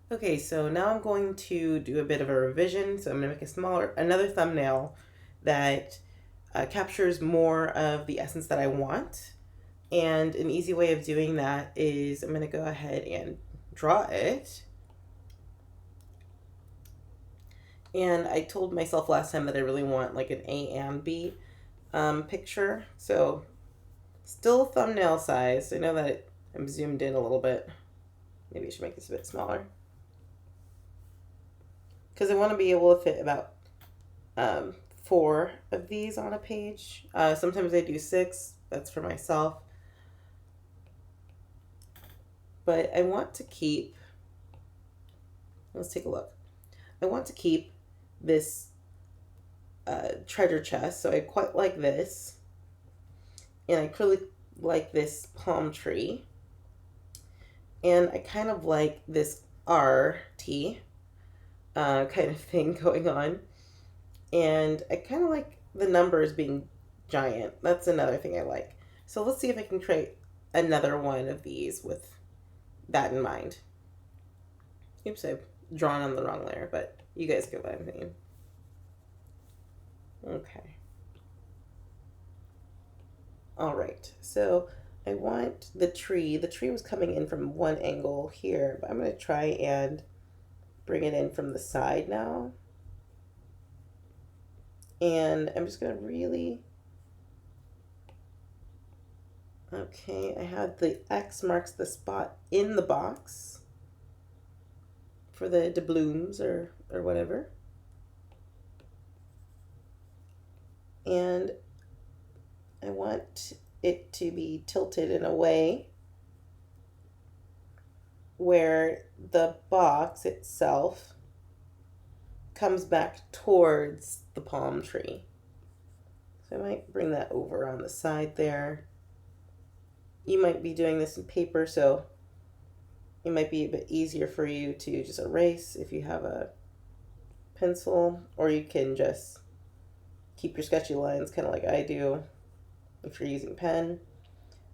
Okay, so now I'm going to do a bit of a revision. So I'm going to make another thumbnail that captures more of the essence that I want. And an easy way of doing that is I'm going to go ahead and draw it. And I told myself last time that I really want like an A and B picture. So still thumbnail size. I know that I'm zoomed in a little bit. Maybe I should make this a bit smaller. Because I want to be able to fit about um, four of these on a page. Sometimes I do six. That's for myself. But I want to keep, let's take a look. I want to keep this treasure chest. So I quite like this. And I really like this palm tree. And I kind of like this RT kind of thing going on. And I kind of like the numbers being giant. That's another thing I like. So let's see if I can create another one of these with that in mind. Oops, I've drawn on the wrong layer, but you guys get what I'm saying. Okay. All right. So I want the tree. The tree was coming in from one angle here, but I'm going to try and bring it in from the side now. And I'm just going to really... Okay, I have the X marks the spot in the box for the doubloons or whatever. And I want it to be tilted in a way where the box itself comes back towards the palm tree. So I might bring that over on the side there. You might be doing this in paper, so it might be a bit easier for you to just erase if you have a pencil, or you can just keep your sketchy lines kind of like I do if you're using pen.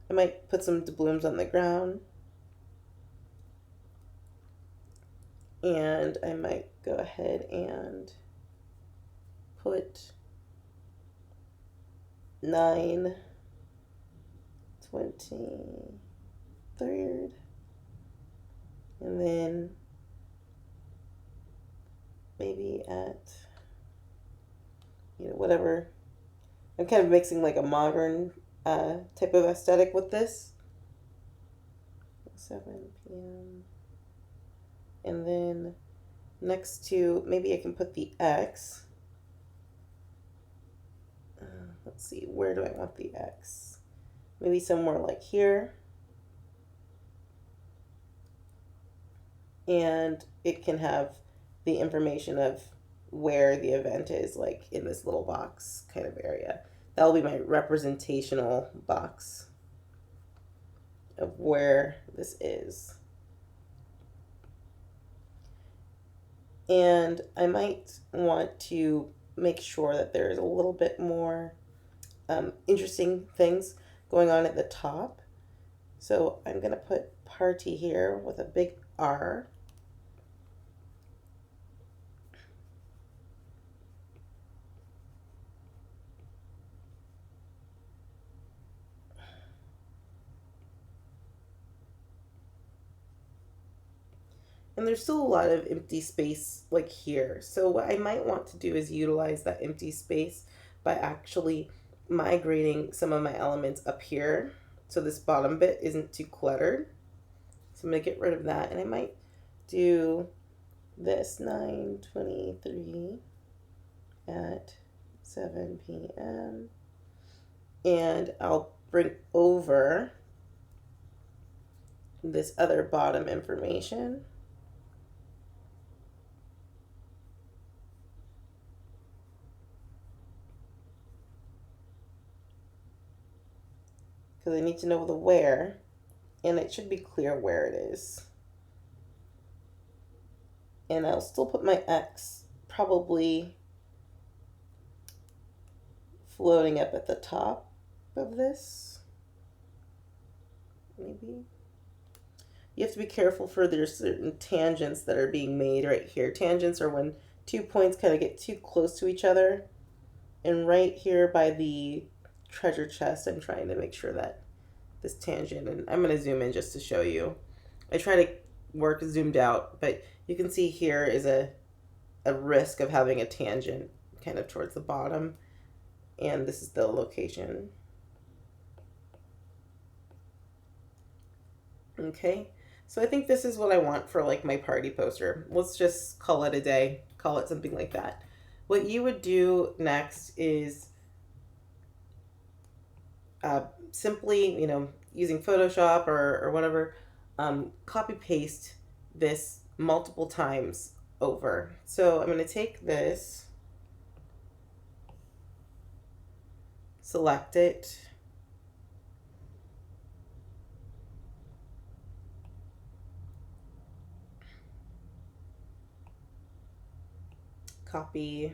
I might put some doubloons on the ground, and I might go ahead and put 9/23, and then maybe at whatever. I'm kind of mixing like a modern type of aesthetic with this. 7 p.m. And then next to, maybe I can put the X. Let's see, where do I want the X? Maybe somewhere like here. And it can have the information of where the event is, like in this little box kind of area. That will be my representational box of where this is. And I might want to make sure that there's a little bit more interesting things going on at the top. So I'm going to put party here with a big R. And there's still a lot of empty space like here. So what I might want to do is utilize that empty space by actually migrating some of my elements up here so this bottom bit isn't too cluttered. So I'm going to get rid of that, and I might do this 9/23 at 7 p.m. And I'll bring over this other bottom information. Because I need to know the where, and it should be clear where it is. And I'll still put my X probably floating up at the top of this, maybe. You have to be careful for there's certain tangents that are being made right here. Tangents are when two points kind of get too close to each other. And right here by the treasure chest, I'm trying to make sure that this tangent, and I'm going to zoom in just to show you. I try to work zoomed out, but you can see here is a risk of having a tangent kind of towards the bottom. And this is the location. Okay, so I think this is what I want for like my party poster. Let's just call it a day, call it something like that. What you would do next is simply, using Photoshop or whatever, copy paste this multiple times over. So I'm going to take this, select it, copy,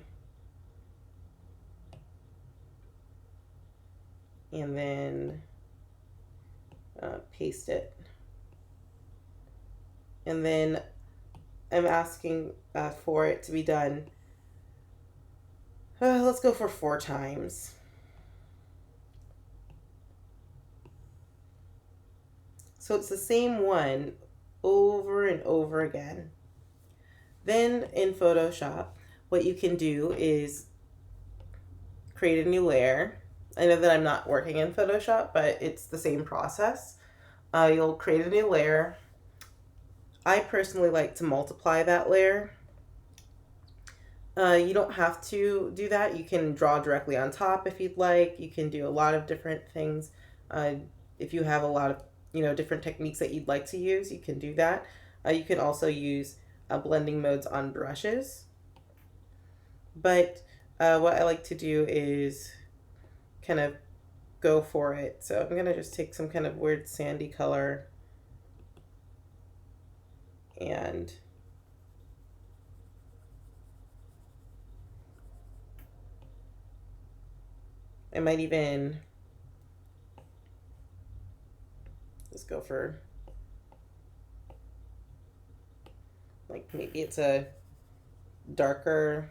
and then paste it. And then I'm asking for it to be done. Let's go for 4 times. So it's the same one over and over again. Then in Photoshop, what you can do is create a new layer. I know that I'm not working in Photoshop, but it's the same process. You'll create a new layer. I personally like to multiply that layer. You don't have to do that. You can draw directly on top if you'd like. You can do a lot of different things. If you have a lot of different techniques that you'd like to use, you can do that. You can also use blending modes on brushes. But what I like to do is kind of go for it. So I'm going to just take some kind of weird sandy color and I might even just go for like maybe it's a darker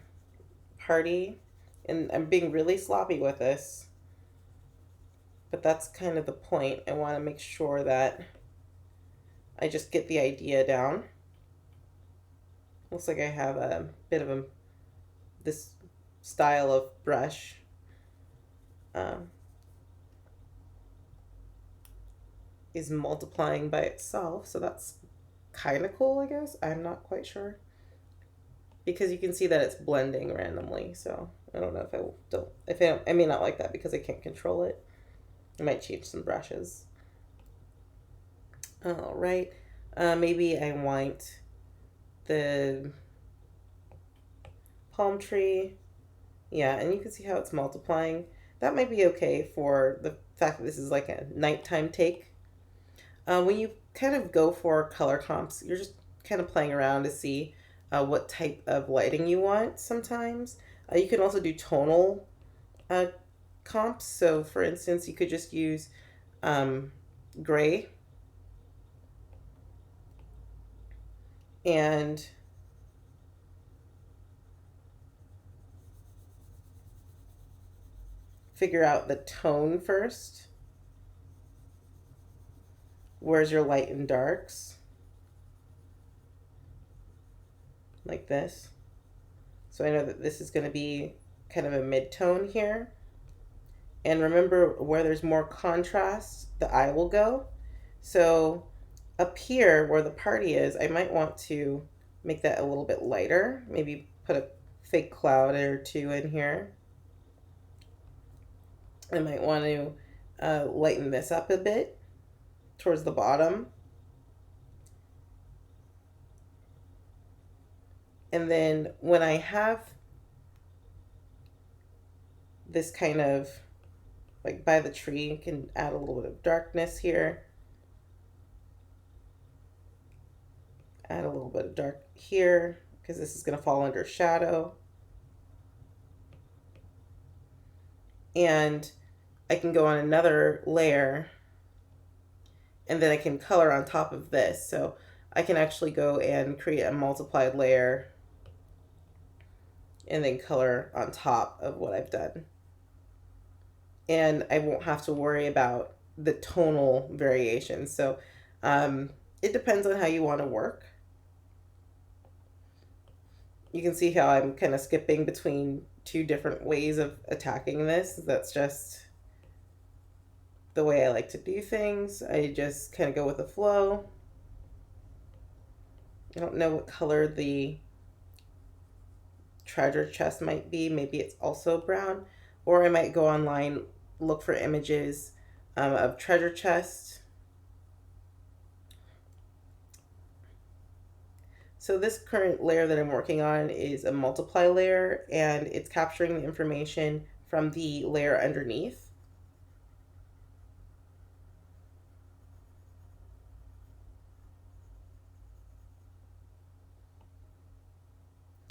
party, and I'm being really sloppy with this, but that's kind of the point. I want to make sure that I just get the idea down. Looks like I have a bit of this style of brush. Is multiplying by itself, so that's kind of cool, I guess. I'm not quite sure because you can see that it's blending randomly. So I don't know if I may not like that because I can't control it. I might change some brushes. All right, maybe I want the palm tree. Yeah, and you can see how it's multiplying. That might be okay for the fact that this is like a nighttime take. When you kind of go for color comps, you're just kind of playing around to see what type of lighting you want sometimes. You can also do tonal comps. So for instance, you could just use gray and figure out the tone first. Where's your light and darks? Like this. So I know that this is going to be kind of a mid-tone here. And remember, where there's more contrast, the eye will go. So up here where the party is, I might want to make that a little bit lighter. Maybe put a fake cloud or two in here. I might want to lighten this up a bit towards the bottom. And then when I have this kind of like by the tree, you can add a little bit of darkness here. Add a little bit of dark here because this is going to fall under shadow. And I can go on another layer and then I can color on top of this. So I can actually go and create a multiplied layer and then color on top of what I've done. And I won't have to worry about the tonal variations. So um, it depends on how you want to work. You can see how I'm kind of skipping between two different ways of attacking this. That's just the way I like to do things. I just kind of go with the flow. I don't know what color the treasure chest might be. Maybe it's also brown. Or I might go online, look for images of treasure chest. So this current layer that I'm working on is a multiply layer, and it's capturing the information from the layer underneath.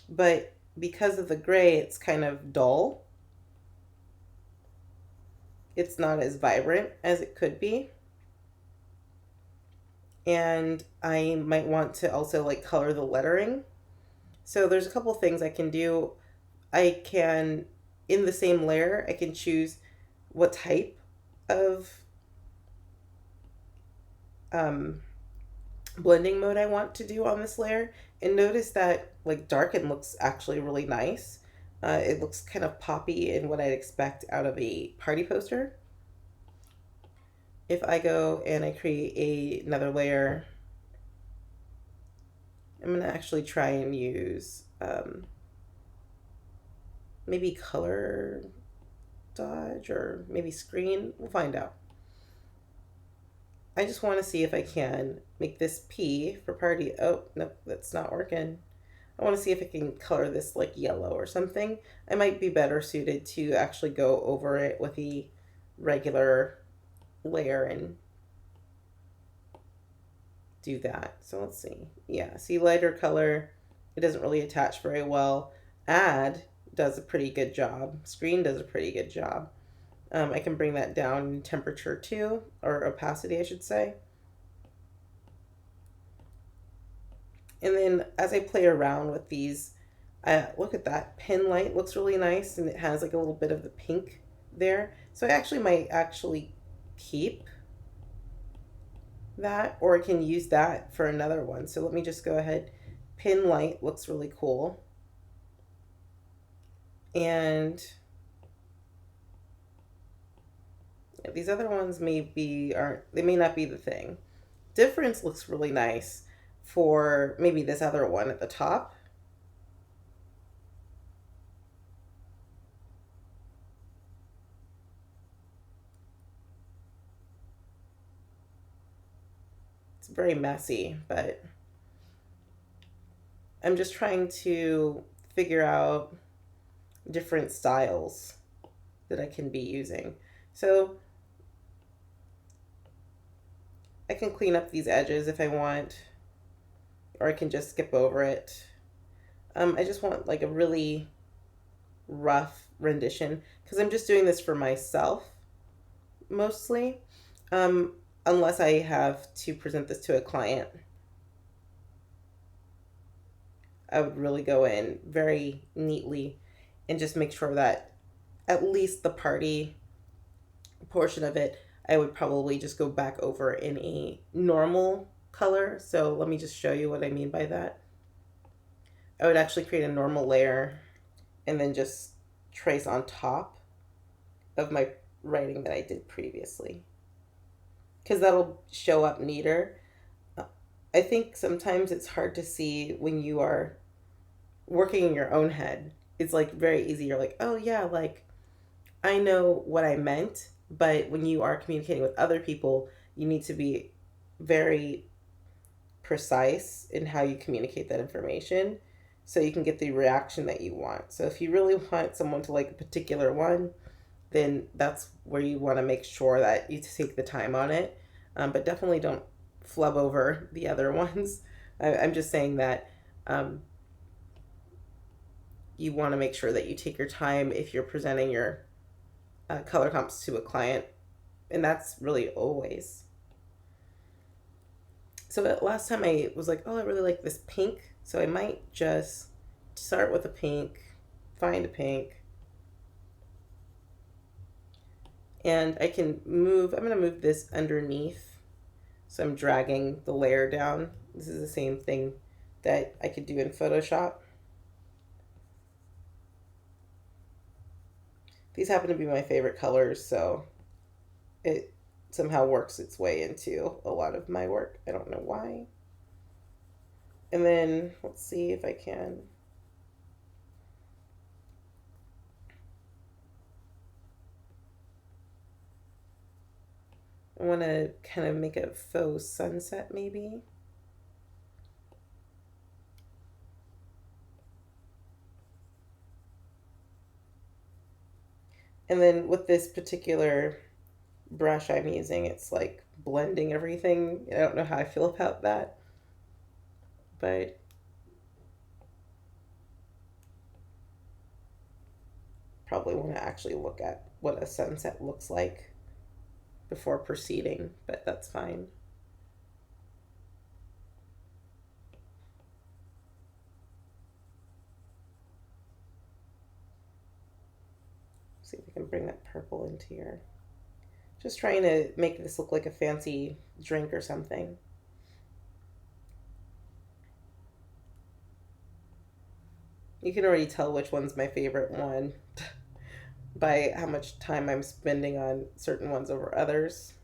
But because of the gray, it's kind of dull. It's not as vibrant as it could be. And I might want to also like color the lettering. So there's a couple things I can do. I can, in the same layer, I can choose what type of um, blending mode I want to do on this layer. And notice that like darken looks actually really nice. It looks kind of poppy in what I'd expect out of a party poster. If I go and I create another layer, I'm going to actually try and use maybe color dodge or maybe screen. We'll find out. I just want to see if I can make this P for party. Oh, nope, that's not working. I want to see if I can color this like yellow or something. I might be better suited to actually go over it with the regular layer and do that. So let's see. Yeah, see lighter color. It doesn't really attach very well. Add does a pretty good job. Screen does a pretty good job. I can bring that down in temperature too, or opacity, I should say. And then as I play around with these, look at that pin light looks really nice, and it has like a little bit of the pink there. So I actually might actually keep that, or I can use that for another one. So let me just go ahead. Pin light looks really cool. And these other ones they may not be the thing. Difference looks really nice for maybe this other one at the top. It's very messy, but I'm just trying to figure out different styles that I can be using. So I can clean up these edges if I want, or I can just skip over it. I just want like a really rough rendition because I'm just doing this for myself mostly, unless I have to present this to a client. I would really go in very neatly and just make sure that at least the party portion of it, I would probably just go back over in a normal color. So let me just show you what I mean by that. I would actually create a normal layer and then just trace on top of my writing that I did previously, because that'll show up neater. I think sometimes it's hard to see when you are working in your own head. It's like very easy. You're like, oh yeah, like I know what I meant. But when you are communicating with other people, you need to be very precise in how you communicate that information so you can get the reaction that you want. So if you really want someone to like a particular one, then that's where you want to make sure that you take the time on it. But definitely don't flub over the other ones. I'm just saying that you want to make sure that you take your time if you're presenting your color comps to a client. And that's really always. So last time I was like, oh, I really like this pink. So I might just start with a pink, find a pink, and I can move, I'm going to move this underneath. So I'm dragging the layer down. This is the same thing that I could do in Photoshop. These happen to be my favorite colors, so it somehow works its way into a lot of my work. I don't know why. And then let's see if I can. I want to kind of make a faux sunset maybe. And then with this particular brush I'm using, it's like blending everything. I don't know how I feel about that, but probably want to actually look at what a sunset looks like before proceeding, but that's fine. See if I can bring that purple into here. Just trying to make this look like a fancy drink or something. You can already tell which one's my favorite one by how much time I'm spending on certain ones over others.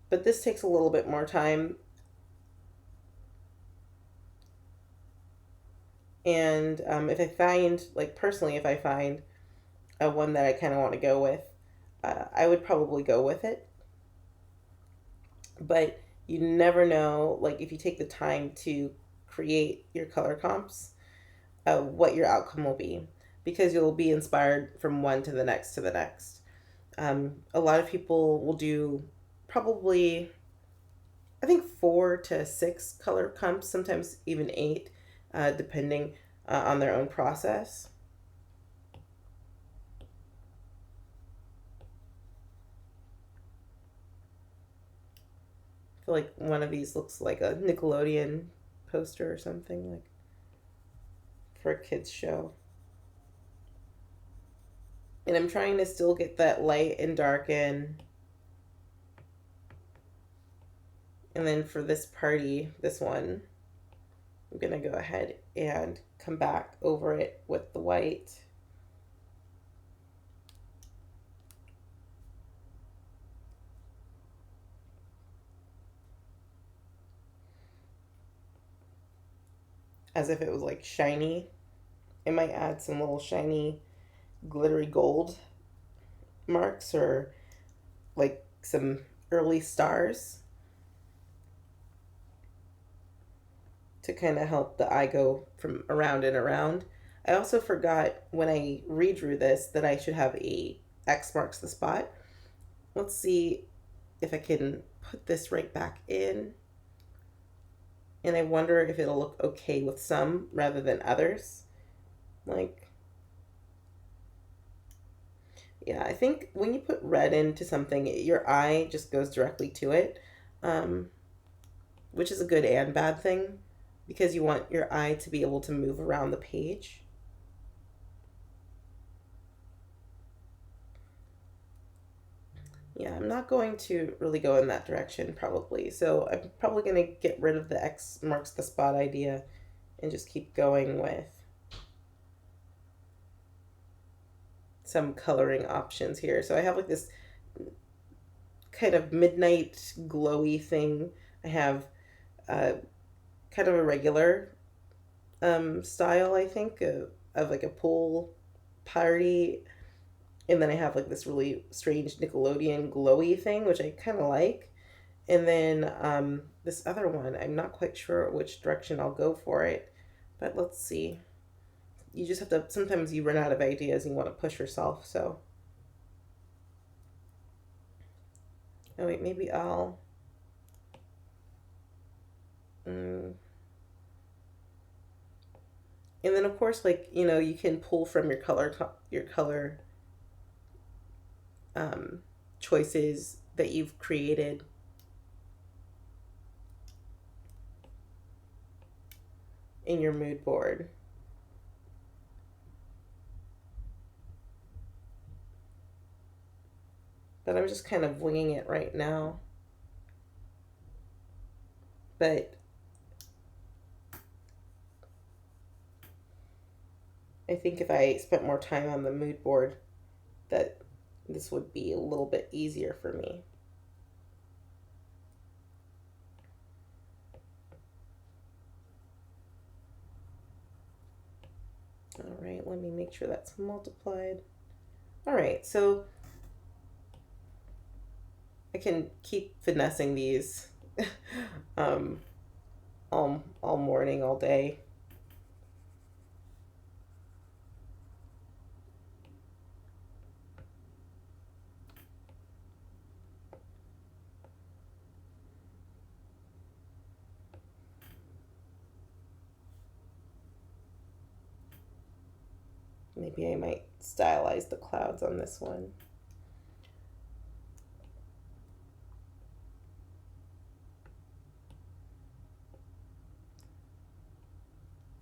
But this takes a little bit more time. And if I find, like personally, if I find a one that I kind of want to go with, I would probably go with it. But you never know, like if you take the time to create your color comps, what your outcome will be, because you'll be inspired from one to the next to the next. A lot of people will do probably, I think, 4 to 6 color comps, sometimes even 8, depending on their own process. I feel like one of these looks like a Nickelodeon poster or something, like for a kids show. And I'm trying to still get that light and dark in. And then for this party, this one, I'm gonna go ahead and come back over it with the white. As if it was like shiny. I might add some little shiny glittery gold marks or like some early stars to kind of help the eye go from around and around. I also forgot when I redrew this that I should have a X marks the spot. Let's see if I can put this right back in. And I wonder if it'll look okay with some rather than others. Like, yeah, I think when you put red into something, your eye just goes directly to it, um, which is a good and bad thing because you want your eye to be able to move around the page. Yeah, I'm not going to really go in that direction probably. So I'm probably going to get rid of the X marks the spot idea and just keep going with some coloring options here. So I have like this kind of midnight glowy thing. I have uh, kind of a regular style, I think, of like a pool party. And then I have like this really strange Nickelodeon glowy thing, which I kind of like. And then this other one, I'm not quite sure which direction I'll go for it, but let's see. You just have to, sometimes you run out of ideas and you want to push yourself. So, oh wait, maybe I'll, mm. And then of course, like, you know, you can pull from your color your color um, choices that you've created. In your mood board. But I'm just kind of winging it right now. But I think if I spent more time on the mood board, that this would be a little bit easier for me. All right, let me make sure that's multiplied. All right, so I can keep finessing these um, all morning, all day. Maybe I might stylize the clouds on this one.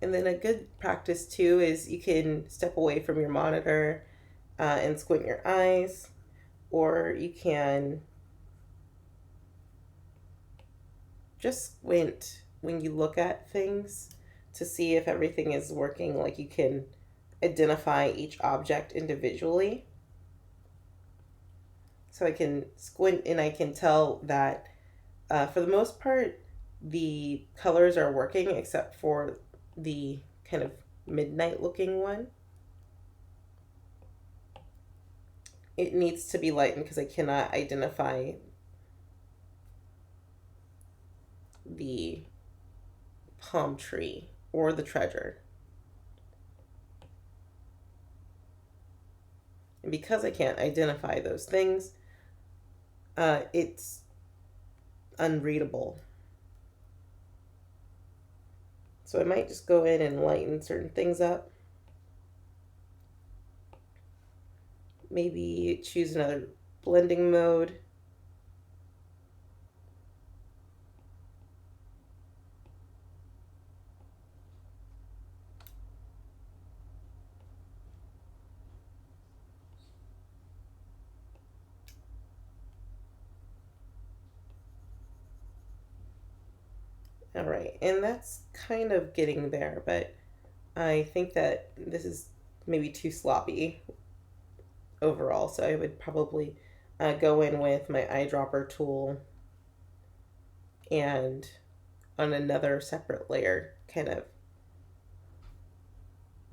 And then a good practice too is you can step away from your monitor and squint your eyes, or you can just squint when you look at things to see if everything is working, like you can identify each object individually. So I can squint and I can tell that for the most part, the colors are working except for the kind of midnight looking one. It needs to be lightened because I cannot identify the palm tree or the treasure. And because I can't identify those things, it's unreadable. So I might just go in and lighten certain things up. Maybe choose another blending mode. All right, and that's kind of getting there, but I think that this is maybe too sloppy overall, so I would probably go in with my eyedropper tool and on another separate layer kind of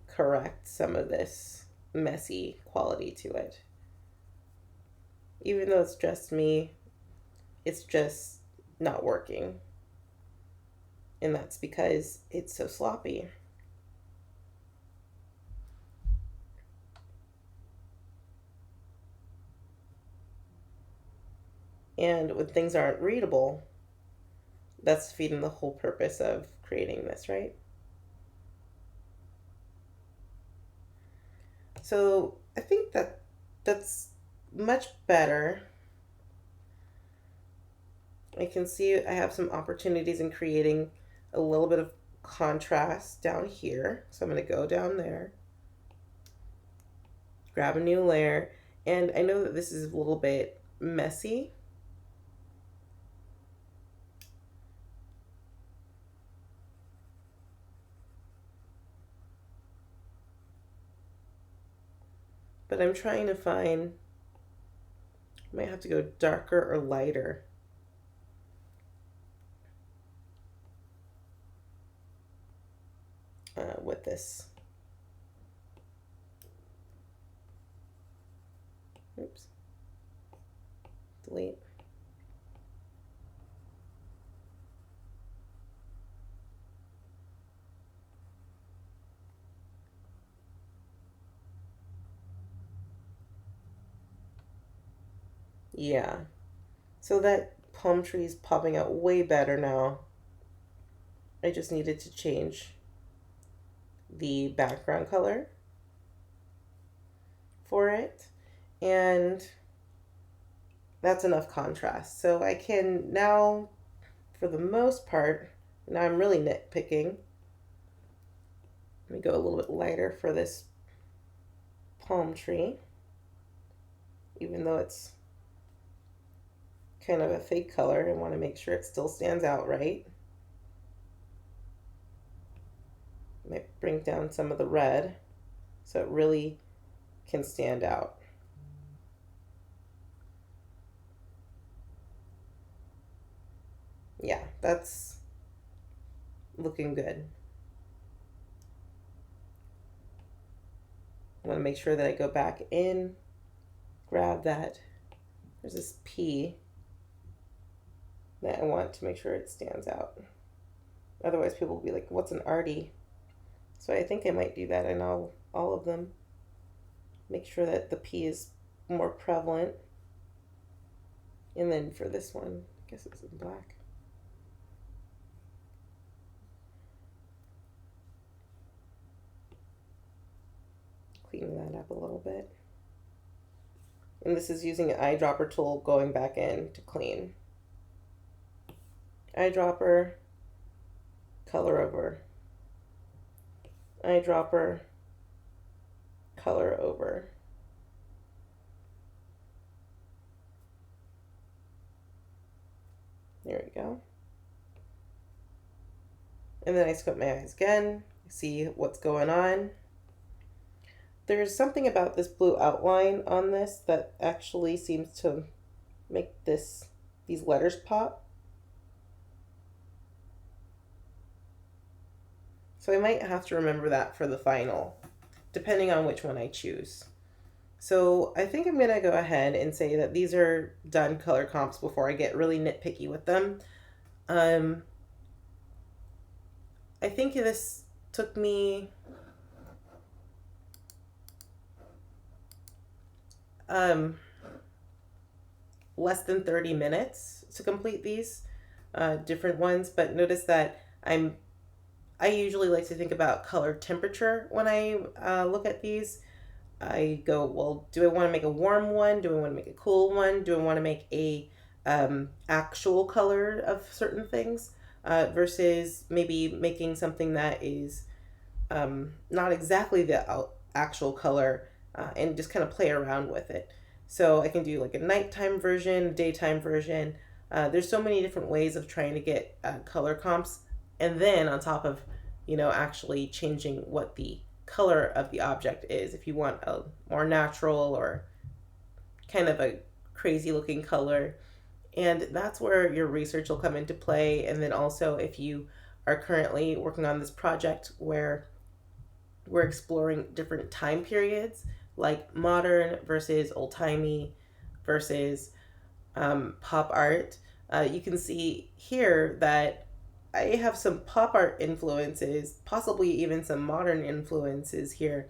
correct some of this messy quality to it. Even though it's just me, it's just not working. And that's because it's so sloppy. And when things aren't readable, that's defeating the whole purpose of creating this, right? So I think that that's much better. I can see I have some opportunities in creating a little bit of contrast down here. So I'm going to go down there, grab a new layer, and I know that this is a little bit messy. But I'm trying to find, I might have to go darker or lighter. With this. Oops. Delete. Yeah. So that palm tree is popping out way better now. I just needed to change the background color. for it, and that's enough contrast. So I can now, for the most part, now I'm really nitpicking. Let me go a little bit lighter for this palm tree, even though it's kind of a fake color. I want to make sure it still stands out right. Might bring down some of the red so it really can stand out. Yeah, that's looking good. I want to make sure that I go back in, grab that. There's this P that I want to make sure it stands out. Otherwise, people will be like, what's an arty? So I think I might do that in all of them. Make sure that the P is more prevalent. And then for this one, I guess it's in black. Clean that up a little bit. And this is using an eyedropper tool going back in to clean. Eyedropper, color over. Eyedropper, color over. There we go. And then I squint my eyes again, see what's going on. There's something about this blue outline on this that actually seems to make these letters pop. So I might have to remember that for the final, depending on which one I choose. So I think I'm going to go ahead and say that these are done color comps before I get really nitpicky with them. I think this took me less than 30 minutes to complete these different ones, but notice that I usually like to think about color temperature when I look at these. I go, well, do I want to make a warm one? Do I want to make a cool one? Do I want to make a actual color of certain things versus maybe making something that is not exactly the actual color and just kind of play around with it. So I can do like a nighttime version, daytime version. There's so many different ways of trying to get color comps. And then on top of, actually changing what the color of the object is. If you want a more natural or kind of a crazy looking color. And that's where your research will come into play. And then also if you are currently working on this project where we're exploring different time periods, like modern versus old-timey versus pop art, you can see here that I have some pop art influences, possibly even some modern influences here.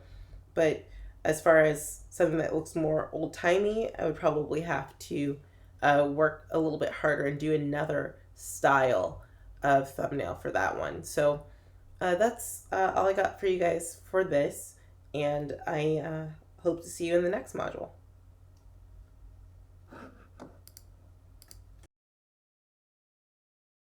But as far as something that looks more old-timey, I would probably have to work a little bit harder and do another style of thumbnail for that one. So that's all I got for you guys for this, and I hope to see you in the next module.